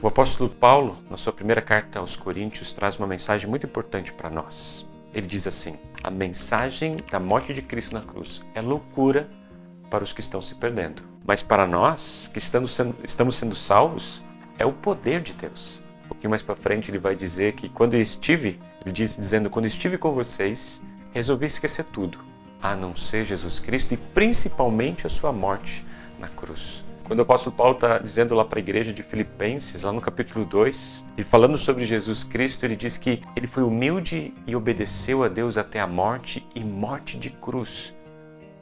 O apóstolo Paulo, na sua primeira carta aos Coríntios, traz uma mensagem muito importante para nós. Ele diz assim: a mensagem da morte de Cristo na cruz é loucura para os que estão se perdendo, mas para nós que estamos sendo salvos, é o poder de Deus. Um pouquinho mais para frente ele vai dizer que quando estive com vocês, resolvi esquecer tudo, a não ser Jesus Cristo e principalmente a sua morte na cruz. Quando o apóstolo Paulo está dizendo lá para a igreja de Filipenses, lá no capítulo 2, e falando sobre Jesus Cristo, ele diz que ele foi humilde e obedeceu a Deus até a morte e morte de cruz.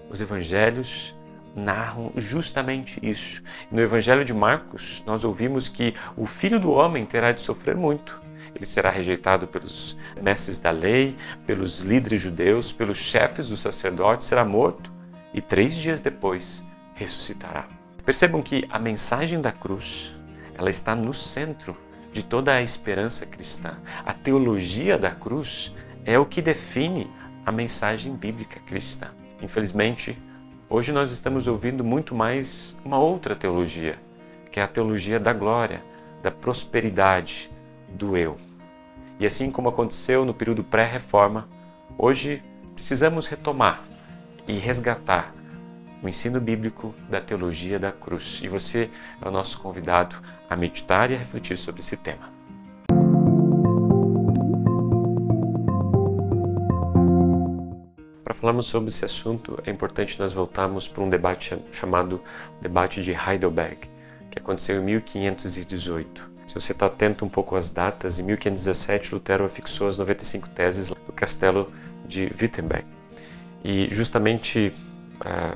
Os evangelhos narram justamente isso. No evangelho de Marcos, nós ouvimos que o Filho do Homem terá de sofrer muito. Ele será rejeitado pelos mestres da lei, pelos líderes judeus, pelos chefes dos sacerdotes, será morto e 3 dias depois ressuscitará. Percebam que a mensagem da cruz, ela está no centro de toda a esperança cristã. A teologia da cruz é o que define a mensagem bíblica cristã. Infelizmente, hoje nós estamos ouvindo muito mais uma outra teologia, que é a teologia da glória, da prosperidade, do eu. E assim como aconteceu no período pré-reforma, hoje precisamos retomar e resgatar o ensino bíblico da teologia da cruz. E você é o nosso convidado a meditar e a refletir sobre esse tema. Para falarmos sobre esse assunto, é importante nós voltarmos para um debate chamado debate de Heidelberg, que aconteceu em 1518. Se você está atento um pouco às datas, em 1517 Lutero afixou as 95 teses do castelo de Wittenberg. E justamente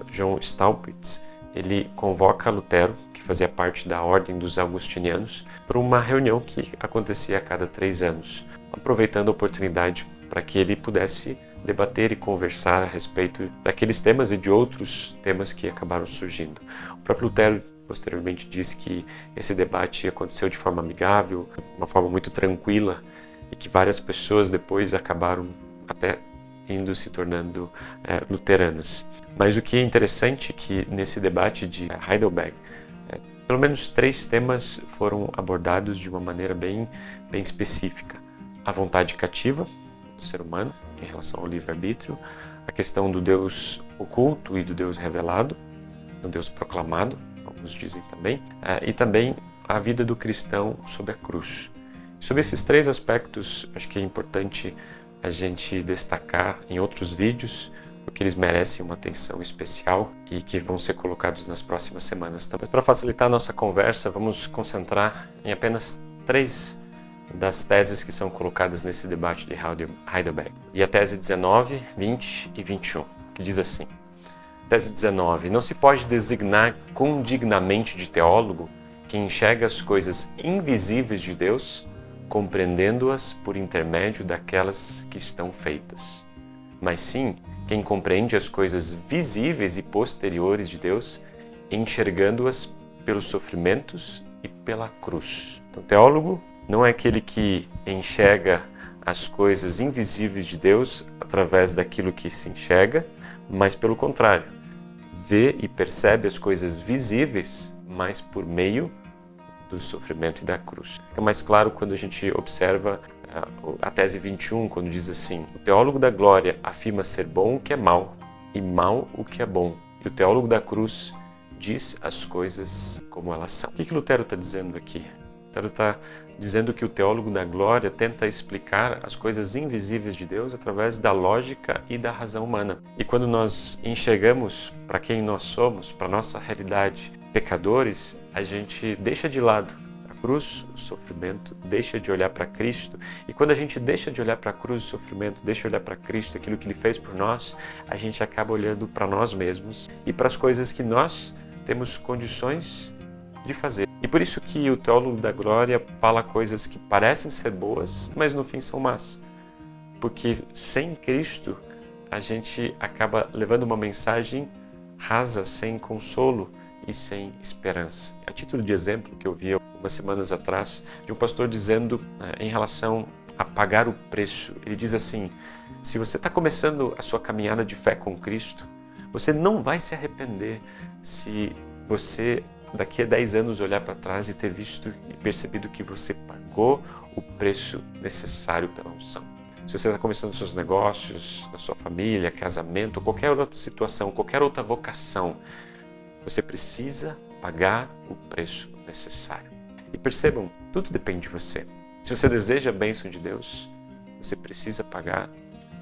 John Staupitz, ele convoca Lutero, que fazia parte da Ordem dos Augustinianos, para uma reunião que acontecia a cada 3 anos, aproveitando a oportunidade para que ele pudesse debater e conversar a respeito daqueles temas e de outros temas que acabaram surgindo. O próprio Lutero posteriormente disse que esse debate aconteceu de forma amigável, uma forma muito tranquila, e que várias pessoas depois acabaram até se tornando luteranas. Mas o que é interessante é que nesse debate de Heidelberg, pelo menos 3 temas foram abordados de uma maneira bem específica. A vontade cativa do ser humano em relação ao livre-arbítrio, a questão do Deus oculto e do Deus revelado, do Deus proclamado, alguns dizem também, e também a vida do cristão sob a cruz. Sobre esses 3 aspectos, acho que é importante a gente destacar em outros vídeos, porque eles merecem uma atenção especial e que vão ser colocados nas próximas semanas também. Mas para facilitar a nossa conversa, vamos concentrar em apenas 3 das teses que são colocadas nesse debate de Heidelberg. E a tese 19, 20 e 21, que diz assim: tese 19. Não se pode designar condignamente de teólogo quem enxerga as coisas invisíveis de Deus, compreendendo-as por intermédio daquelas que estão feitas, mas sim quem compreende as coisas visíveis e posteriores de Deus, enxergando-as pelos sofrimentos e pela cruz. Então, teólogo não é aquele que enxerga as coisas invisíveis de Deus através daquilo que se enxerga, mas pelo contrário, vê e percebe as coisas visíveis, mas por meio do sofrimento e da cruz. Fica mais claro quando a gente observa a tese 21, quando diz assim: o teólogo da glória afirma ser bom o que é mal, e mal o que é bom. E o teólogo da cruz diz as coisas como elas são. O que Lutero está dizendo aqui? Lutero está dizendo que o teólogo da glória tenta explicar as coisas invisíveis de Deus através da lógica e da razão humana. E quando nós enxergamos para quem nós somos, para a nossa realidade, pecadores, a gente deixa de lado a cruz, o sofrimento, deixa de olhar para Cristo. E quando a gente deixa de olhar para a cruz, o sofrimento, deixa de olhar para Cristo, aquilo que Ele fez por nós, a gente acaba olhando para nós mesmos e para as coisas que nós temos condições de fazer. E por isso que o teólogo da glória fala coisas que parecem ser boas, mas no fim são más. Porque sem Cristo, a gente acaba levando uma mensagem rasa, sem consolo e sem esperança. A título de exemplo que eu vi algumas semanas atrás, de um pastor dizendo em relação a pagar o preço. Ele diz assim: se você está começando a sua caminhada de fé com Cristo, você não vai se arrepender se você daqui a 10 anos olhar para trás e ter visto e percebido que você pagou o preço necessário pela unção. Se você está começando seus negócios, na sua família, casamento, qualquer outra situação, qualquer outra vocação, você precisa pagar o preço necessário. E percebam, tudo depende de você. Se você deseja a bênção de Deus, você precisa pagar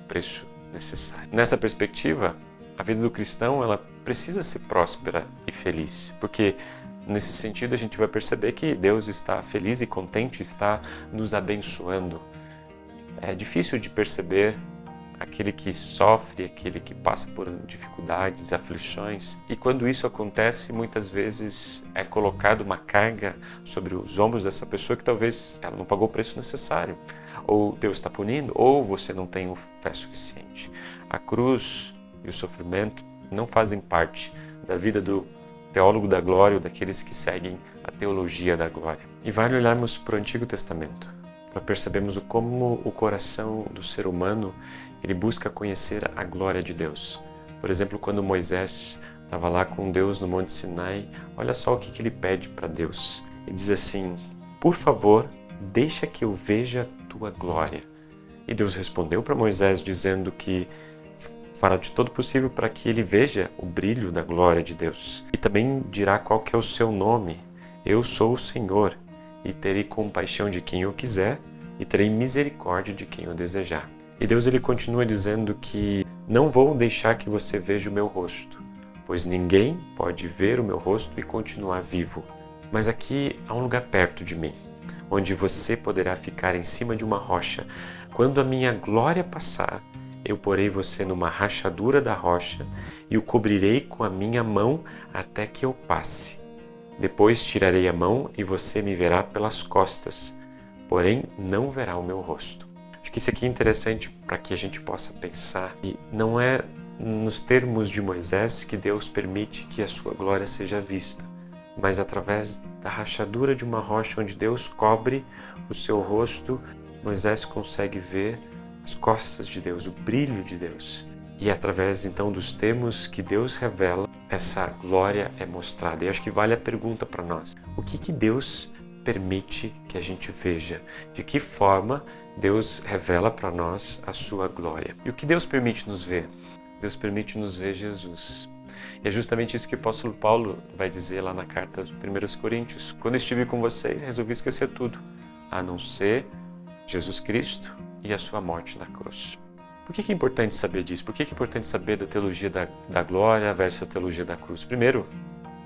o preço necessário. Nessa perspectiva, a vida do cristão ela precisa ser próspera e feliz, porque nesse sentido a gente vai perceber que Deus está feliz e contente, está nos abençoando. É difícil de perceber aquele que sofre, aquele que passa por dificuldades, aflições. E quando isso acontece, muitas vezes é colocado uma carga sobre os ombros dessa pessoa que talvez ela não pagou o preço necessário. Ou Deus está punindo, ou você não tem fé suficiente. A cruz e o sofrimento não fazem parte da vida do teólogo da glória ou daqueles que seguem a teologia da glória. E vale olharmos para o Antigo Testamento, para percebermos como o coração do ser humano ele busca conhecer a glória de Deus. Por exemplo, quando Moisés estava lá com Deus no Monte Sinai, olha só o que ele pede para Deus. Ele diz assim, por favor, deixa que eu veja a tua glória. E Deus respondeu para Moisés dizendo que fará de todo possível para que ele veja o brilho da glória de Deus. E também dirá qual que é o seu nome. Eu sou o Senhor, e terei compaixão de quem eu quiser, e terei misericórdia de quem eu desejar. E Deus ele continua dizendo que não vou deixar que você veja o meu rosto, pois ninguém pode ver o meu rosto e continuar vivo. Mas aqui há um lugar perto de mim, onde você poderá ficar em cima de uma rocha. Quando a minha glória passar, eu porei você numa rachadura da rocha e o cobrirei com a minha mão até que eu passe. Depois tirarei a mão e você me verá pelas costas, porém não verá o meu rosto. Acho que isso aqui é interessante para que a gente possa pensar que não é nos termos de Moisés que Deus permite que a sua glória seja vista, mas através da rachadura de uma rocha onde Deus cobre o seu rosto, Moisés consegue ver as costas de Deus, o brilho de Deus. E através então dos termos que Deus revela, essa glória é mostrada. E acho que vale a pergunta para nós. O que Deus permite que a gente veja? De que forma Deus revela para nós a sua glória? E o que Deus permite nos ver? Deus permite nos ver Jesus. E é justamente isso que o apóstolo Paulo vai dizer lá na carta de 1 Coríntios. Quando estive com vocês, resolvi esquecer tudo, a não ser Jesus Cristo e a sua morte na cruz. Por que é importante saber disso? Por que é importante saber da teologia da glória versus a teologia da cruz? Primeiro,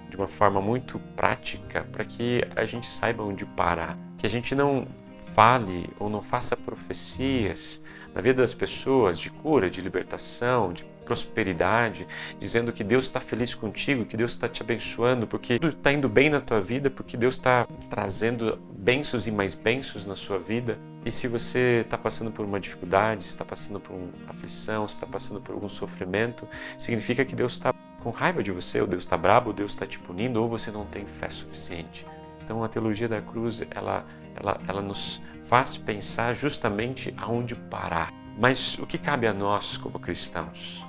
de uma forma muito prática, para que a gente saiba onde parar. Que a gente não fale ou não faça profecias na vida das pessoas de cura, de libertação, de prosperidade, dizendo que Deus está feliz contigo, que Deus está te abençoando, porque tudo está indo bem na tua vida, porque Deus está trazendo bênçãos e mais bênçãos na sua vida. E se você está passando por uma dificuldade, se está passando por uma aflição, se está passando por algum sofrimento, significa que Deus está com raiva de você, ou Deus está bravo, ou Deus está te punindo, ou você não tem fé suficiente. Então a teologia da cruz, ela nos faz pensar justamente aonde parar. Mas o que cabe a nós como cristãos?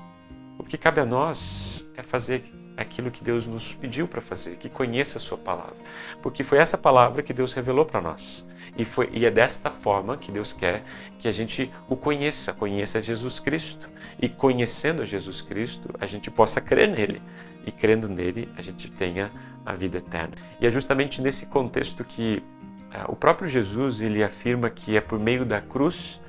O que cabe a nós é fazer aquilo que Deus nos pediu para fazer, que conheça a sua palavra. Porque foi essa palavra que Deus revelou para nós. E é desta forma que Deus quer que a gente o conheça Jesus Cristo. E conhecendo a Jesus Cristo, a gente possa crer nele. E crendo nele, a gente tenha a vida eterna. E é justamente nesse contexto que o próprio Jesus ele afirma que é por meio da cruz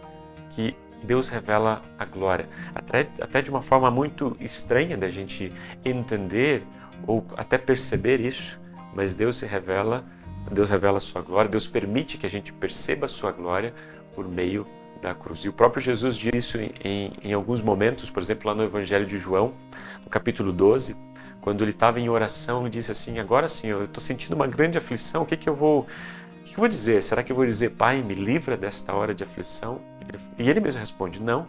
que Deus revela a glória. Até de uma forma muito estranha da gente entender ou até perceber isso, mas Deus revela a sua glória, Deus permite que a gente perceba a sua glória por meio da cruz. E o próprio Jesus diz isso em alguns momentos, por exemplo, lá no Evangelho de João, no capítulo 12, quando ele estava em oração, ele disse assim, agora Senhor, eu estou sentindo uma grande aflição, o que eu vou dizer? Será que eu vou dizer, Pai, me livra desta hora de aflição? E ele mesmo responde, não,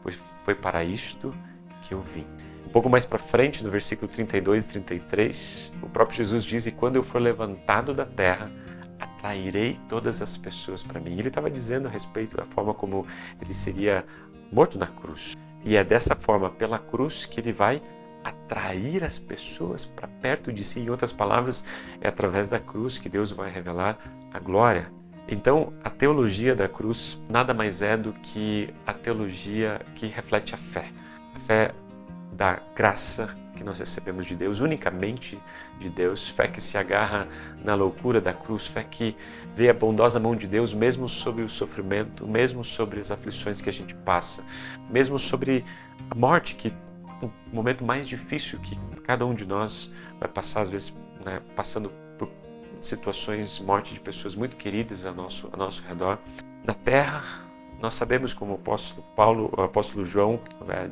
pois foi para isto que eu vim. Um pouco mais para frente, no versículo 32 e 33, o próprio Jesus diz, e quando eu for levantado da terra, atrairei todas as pessoas para mim. E ele estava dizendo a respeito da forma como ele seria morto na cruz. E é dessa forma, pela cruz, que ele vai atrair as pessoas para perto de si. Em outras palavras, é através da cruz que Deus vai revelar a glória. Então, a teologia da cruz nada mais é do que a teologia que reflete a fé da graça que nós recebemos de Deus, unicamente de Deus, fé que se agarra na loucura da cruz, fé que vê a bondosa mão de Deus mesmo sobre o sofrimento, mesmo sobre as aflições que a gente passa, mesmo sobre a morte, que é o momento mais difícil que cada um de nós vai passar, às vezes, né, passando por situações, morte de pessoas muito queridas ao nosso redor. Na terra, nós sabemos, como o apóstolo João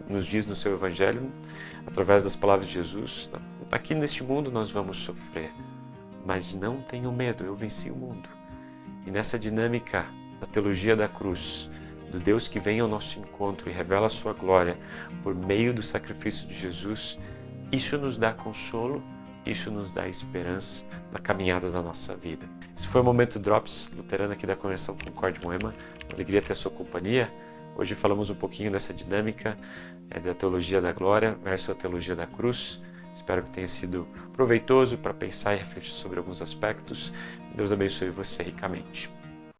nos diz no seu evangelho, através das palavras de Jesus, aqui neste mundo nós vamos sofrer, mas não tenham medo, eu venci o mundo. E nessa dinâmica da teologia da cruz, do Deus que vem ao nosso encontro e revela a sua glória por meio do sacrifício de Jesus, isso nos dá consolo, isso nos dá esperança na caminhada da nossa vida. Esse foi o Momento Drops Luterano aqui da Convenção Concorde Moema. Alegria ter a sua companhia. Hoje falamos um pouquinho dessa dinâmica da teologia da glória versus a teologia da cruz. Espero que tenha sido proveitoso para pensar e refletir sobre alguns aspectos. Deus abençoe você ricamente.